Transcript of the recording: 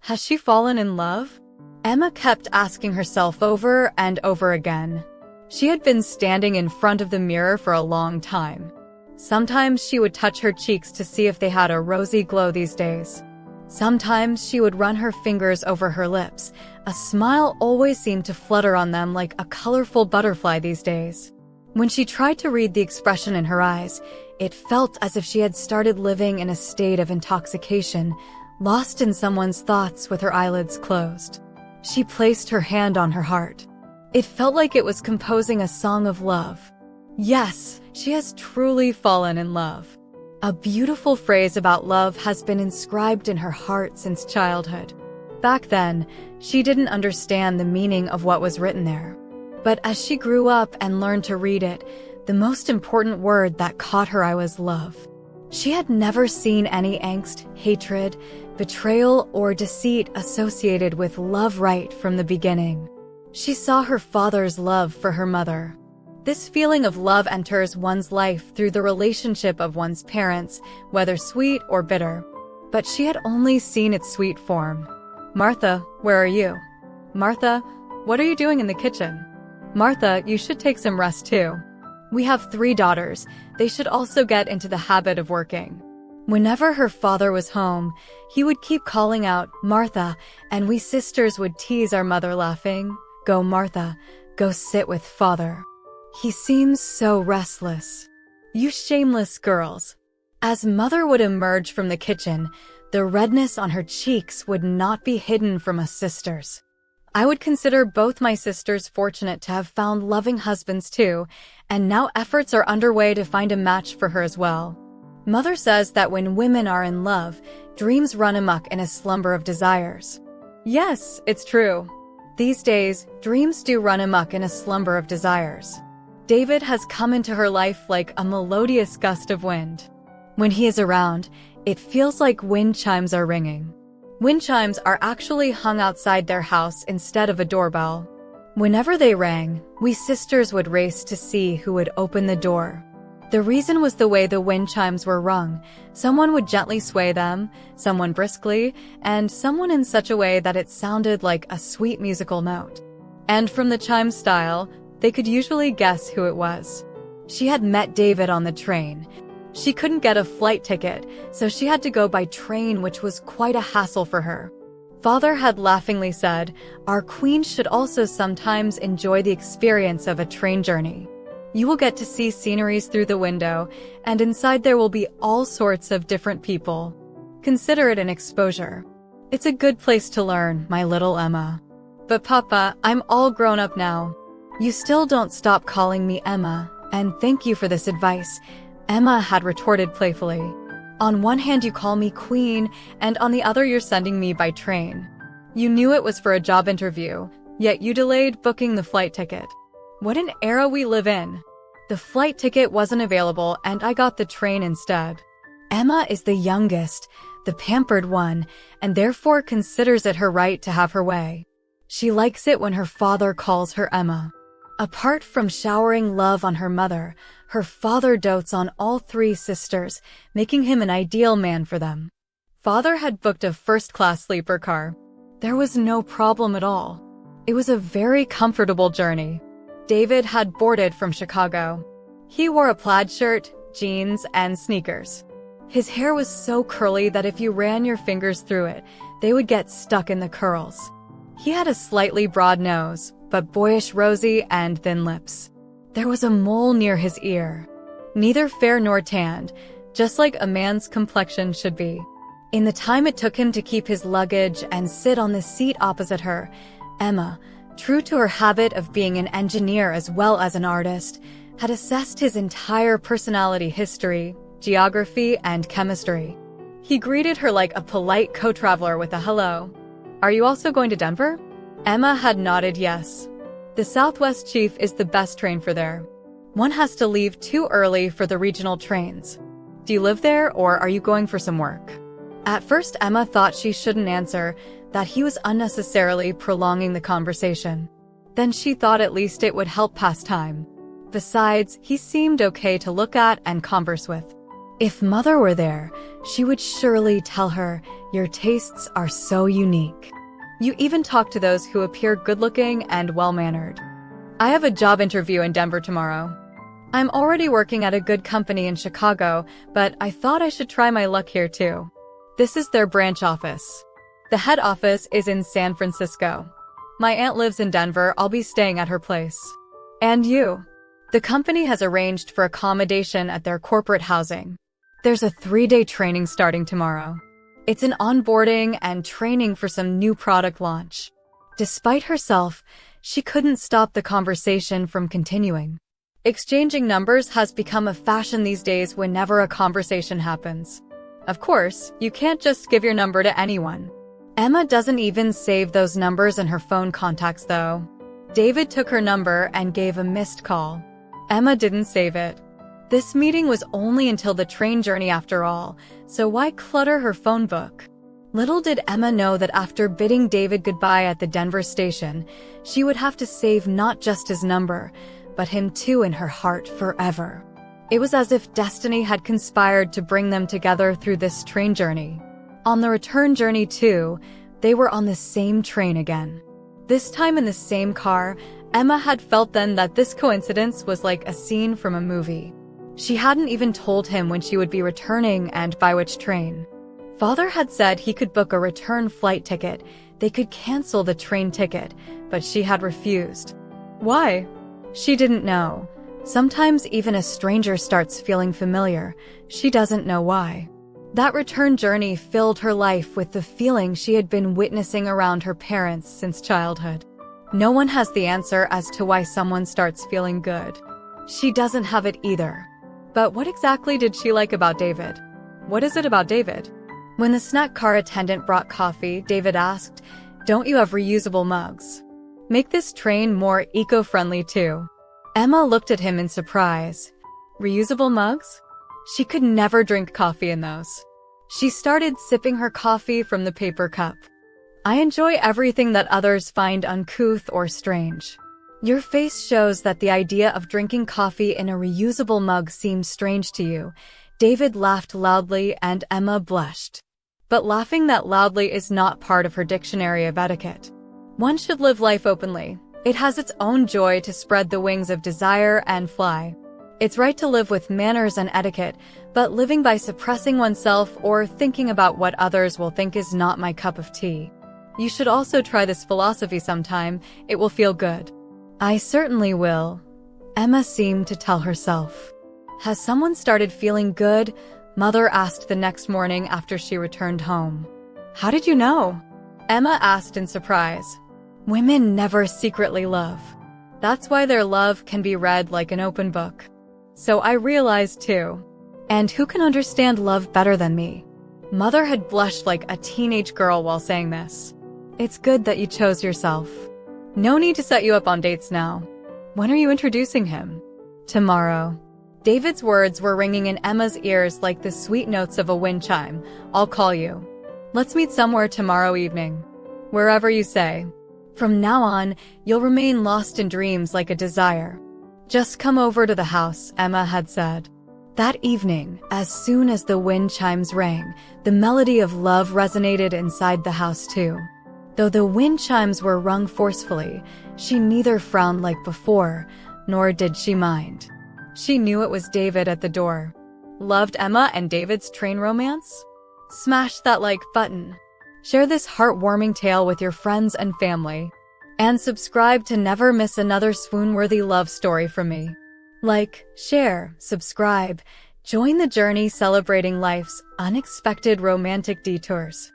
Has she fallen in love? Emma kept asking herself over and over again. She had been standing in front of the mirror for a long time. Sometimes she would touch her cheeks to see if they had a rosy glow these days. Sometimes she would run her fingers over her lips. A smile always seemed to flutter on them like a colorful butterfly these days. When she tried to read the expression in her eyes, it felt as if she had started living in a state of intoxication, lost in someone's thoughts with her eyelids closed. She placed her hand on her heart. It felt like it was composing a song of love. Yes, she has truly fallen in love. A beautiful phrase about love has been inscribed in her heart since childhood. Back then, she didn't understand the meaning of what was written there. But as she grew up and learned to read it, the most important word that caught her eye was love. She had never seen any angst, hatred, betrayal, or deceit associated with love right from the beginning. She saw her father's love for her mother. This feeling of love enters one's life through the relationship of one's parents, whether sweet or bitter. But she had only seen its sweet form. "Martha, where are you? Martha, what are you doing in the kitchen? Martha, you should take some rest too. We have 3 daughters. They should also get into the habit of working." Whenever her father was home, he would keep calling out, "Martha," and we sisters would tease our mother laughing, "Go, Martha, go sit with father. He seems so restless. You shameless girls." As mother would emerge from the kitchen, the redness on her cheeks would not be hidden from us sisters. I would consider both my sisters fortunate to have found loving husbands too, and now efforts are underway to find a match for her as well. Mother says that when women are in love, dreams run amok in a slumber of desires. Yes, it's true. These days, dreams do run amok in a slumber of desires. David has come into her life like a melodious gust of wind. When he is around, it feels like wind chimes are ringing. Wind chimes are actually hung outside their house instead of a doorbell. Whenever they rang, we sisters would race to see who would open the door. The reason was the way the wind chimes were rung. Someone would gently sway them, someone briskly, and someone in such a way that it sounded like a sweet musical note. And from the chime style, they could usually guess who it was. She had met David on the train. She couldn't get a flight ticket, so she had to go by train, which was quite a hassle for her. Father had laughingly said, "Our queen should also sometimes enjoy the experience of a train journey. You will get to see sceneries through the window, and inside there will be all sorts of different people. Consider it an exposure. It's a good place to learn, my little Emma." "But Papa, I'm all grown up now." "You still don't stop calling me Emma, and thank you for this advice," Emma had retorted playfully. "On one hand you call me queen, and on the other you're sending me by train. You knew it was for a job interview, yet you delayed booking the flight ticket. What an era we live in. The flight ticket wasn't available and I got the train instead." Emma is the youngest, the pampered one, and therefore considers it her right to have her way. She likes it when her father calls her Emma. Apart from showering love on her mother, her father dotes on all 3 sisters, making him an ideal man for them. Father had booked a first-class sleeper car. There was no problem at all. It was a very comfortable journey. David had boarded from Chicago. He wore a plaid shirt, jeans, and sneakers. His hair was so curly that if you ran your fingers through it, they would get stuck in the curls. He had a slightly broad nose, but boyish rosy and thin lips. There was a mole near his ear. Neither fair nor tanned, just like a man's complexion should be. In the time it took him to keep his luggage and sit on the seat opposite her, Emma, true to her habit of being an engineer as well as an artist, had assessed his entire personality history, geography, and chemistry. He greeted her like a polite co-traveler with a hello. "Are you also going to Denver?" Emma had nodded yes. The Southwest Chief is the best train for there. One has to leave too early for the regional trains. "Do you live there, or are you going for some work?" At first Emma thought she shouldn't answer, that he was unnecessarily prolonging the conversation. Then she thought at least it would help pass time. Besides, he seemed okay to look at and converse with. If Mother were there, she would surely tell her, "Your tastes are so unique. You even talk to those who appear good-looking and well-mannered." I have a job interview in Denver tomorrow. I'm already working at a good company in Chicago, but I thought I should try my luck here too. This is their branch office. The head office is in San Francisco. My aunt lives in Denver. I'll be staying at her place. And you? The company has arranged for accommodation at their corporate housing. There's a 3-day training starting tomorrow. It's an onboarding and training for some new product launch. Despite herself, she couldn't stop the conversation from continuing. Exchanging numbers has become a fashion these days whenever a conversation happens. Of course, you can't just give your number to anyone. Emma doesn't even save those numbers in her phone contacts though. David took her number and gave a missed call. Emma didn't save it. This meeting was only until the train journey after all, so why clutter her phone book? Little did Emma know that after bidding David goodbye at the Denver station, she would have to save not just his number, but him too in her heart forever. It was as if destiny had conspired to bring them together through this train journey. On the return journey too, they were on the same train again. This time in the same car, Emma had felt then that this coincidence was like a scene from a movie. She hadn't even told him when she would be returning and by which train. Father had said he could book a return flight ticket, they could cancel the train ticket, but she had refused. Why? She didn't know. Sometimes even a stranger starts feeling familiar. She doesn't know why. That return journey filled her life with the feeling she had been witnessing around her parents since childhood. No one has the answer as to why someone starts feeling good. She doesn't have it either. But what exactly did she like about David? What is it about David? When the snack car attendant brought coffee, David asked, "Don't you have reusable mugs? Make this train more eco-friendly too." Emma looked at him in surprise. Reusable mugs? She could never drink coffee in those. She started sipping her coffee from the paper cup. "I enjoy everything that others find uncouth or strange." Your face shows that the idea of drinking coffee in a reusable mug seems strange to you. David laughed loudly and Emma blushed. But laughing that loudly is not part of her dictionary of etiquette. One should live life openly. It has its own joy to spread the wings of desire and fly. It's right to live with manners and etiquette, but living by suppressing oneself or thinking about what others will think is not my cup of tea. You should also try this philosophy sometime. It will feel good. I certainly will, Emma seemed to tell herself. Has someone started feeling good? Mother asked the next morning after she returned home. How did you know? Emma asked in surprise. Women never secretly love. That's why their love can be read like an open book. So I realized too. And who can understand love better than me? Mother had blushed like a teenage girl while saying this. It's good that you chose yourself. No need to set you up on dates now. When are you introducing him? Tomorrow. David's words were ringing in Emma's ears like the sweet notes of a wind chime. I'll call you. Let's meet somewhere tomorrow evening. Wherever you say. From now on, you'll remain lost in dreams like a desire. Just come over to the house, Emma had said. That evening, as soon as the wind chimes rang, the melody of love resonated inside the house too. Though the wind chimes were rung forcefully, she neither frowned like before, nor did she mind. She knew it was David at the door. Loved Emma and David's train romance? Smash that like button. Share this heartwarming tale with your friends and family. And subscribe to never miss another swoon-worthy love story from me. Like, share, subscribe, join the journey celebrating life's unexpected romantic detours.